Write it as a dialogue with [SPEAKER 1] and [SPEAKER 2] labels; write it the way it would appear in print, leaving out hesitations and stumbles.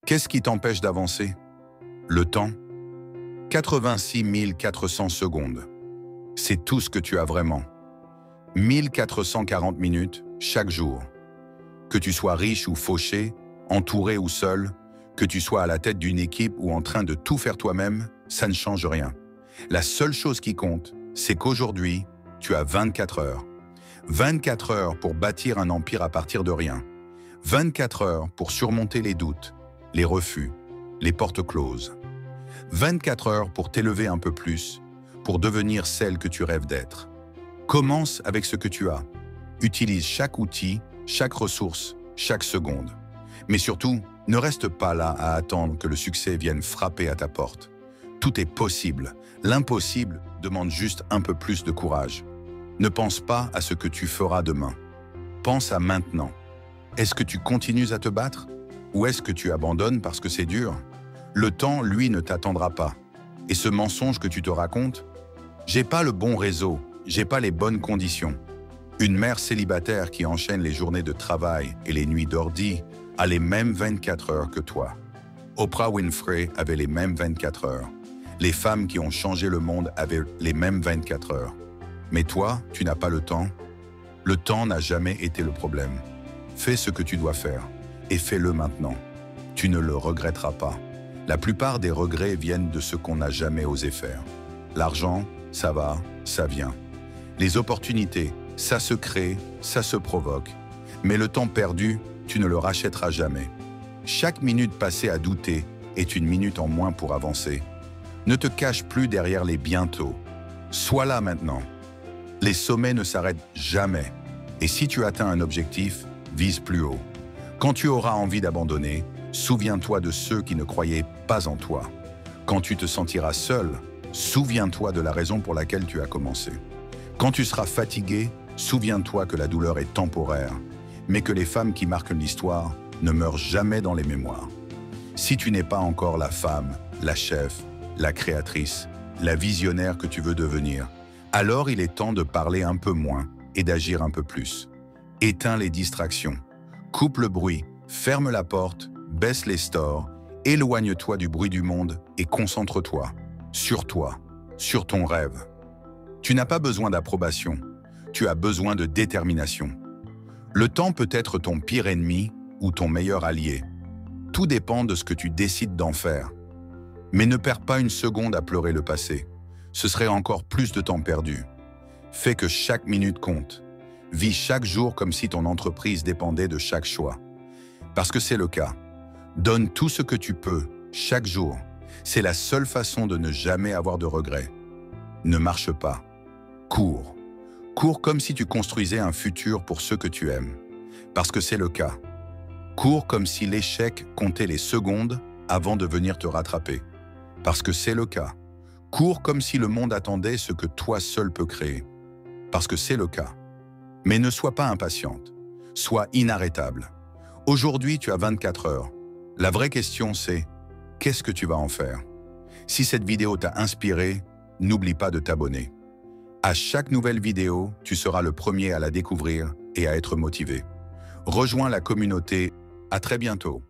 [SPEAKER 1] Qu'est-ce qui t'empêche d'avancer? Le temps? 86 400 secondes. C'est tout ce que tu as vraiment. 1440 minutes chaque jour. Que tu sois riche ou fauché, entouré ou seul, que tu sois à la tête d'une équipe ou en train de tout faire toi-même, ça ne change rien. La seule chose qui compte, c'est qu'aujourd'hui, tu as 24 heures. 24 heures pour bâtir un empire à partir de rien. 24 heures pour surmonter les doutes, les refus, les portes closes. 24 heures pour t'élever un peu plus, pour devenir celle que tu rêves d'être. Commence avec ce que tu as. Utilise chaque outil, chaque ressource, chaque seconde. Mais surtout, ne reste pas là à attendre que le succès vienne frapper à ta porte. Tout est possible. L'impossible demande juste un peu plus de courage. Ne pense pas à ce que tu feras demain. Pense à maintenant. Est-ce que tu continues à te battre? Ou est-ce que tu abandonnes parce que c'est dur? Le temps, lui, ne t'attendra pas. Et ce mensonge que tu te racontes? J'ai pas le bon réseau, j'ai pas les bonnes conditions. Une mère célibataire qui enchaîne les journées de travail et les nuits d'ordi a les mêmes 24 heures que toi. Oprah Winfrey avait les mêmes 24 heures. Les femmes qui ont changé le monde avaient les mêmes 24 heures. Mais toi, tu n'as pas le temps. Le temps n'a jamais été le problème. Fais ce que tu dois faire et fais-le maintenant. Tu ne le regretteras pas. La plupart des regrets viennent de ce qu'on n'a jamais osé faire. L'argent, ça va, ça vient. Les opportunités, ça se crée, ça se provoque. Mais le temps perdu, tu ne le rachèteras jamais. Chaque minute passée à douter est une minute en moins pour avancer. Ne te cache plus derrière les bientôt. Sois là maintenant. Les sommets ne s'arrêtent jamais. Et si tu atteins un objectif, vise plus haut. Quand tu auras envie d'abandonner, souviens-toi de ceux qui ne croyaient pas en toi. Quand tu te sentiras seul, souviens-toi de la raison pour laquelle tu as commencé. Quand tu seras fatigué, souviens-toi que la douleur est temporaire, mais que les femmes qui marquent l'histoire ne meurent jamais dans les mémoires. Si tu n'es pas encore la femme, la chef, la créatrice, la visionnaire que tu veux devenir, alors il est temps de parler un peu moins et d'agir un peu plus. Éteins les distractions, coupe le bruit, ferme la porte, baisse les stores, éloigne-toi du bruit du monde et concentre-toi sur ton rêve. Tu n'as pas besoin d'approbation, tu as besoin de détermination. Le temps peut être ton pire ennemi ou ton meilleur allié. Tout dépend de ce que tu décides d'en faire. Mais ne perds pas une seconde à pleurer le passé. Ce serait encore plus de temps perdu. Fais que chaque minute compte. Vis chaque jour comme si ton entreprise dépendait de chaque choix. Parce que c'est le cas. Donne tout ce que tu peux, chaque jour. C'est la seule façon de ne jamais avoir de regrets. Ne marche pas. Cours. Cours comme si tu construisais un futur pour ceux que tu aimes. Parce que c'est le cas. Cours comme si l'échec comptait les secondes avant de venir te rattraper. Parce que c'est le cas. Cours comme si le monde attendait ce que toi seul peux créer. Parce que c'est le cas. Mais ne sois pas impatiente. Sois inarrêtable. Aujourd'hui, tu as 24 heures. La vraie question, c'est qu'est-ce que tu vas en faire? Si cette vidéo t'a inspiré, n'oublie pas de t'abonner. À chaque nouvelle vidéo, tu seras le premier à la découvrir et à être motivé. Rejoins la communauté. À très bientôt.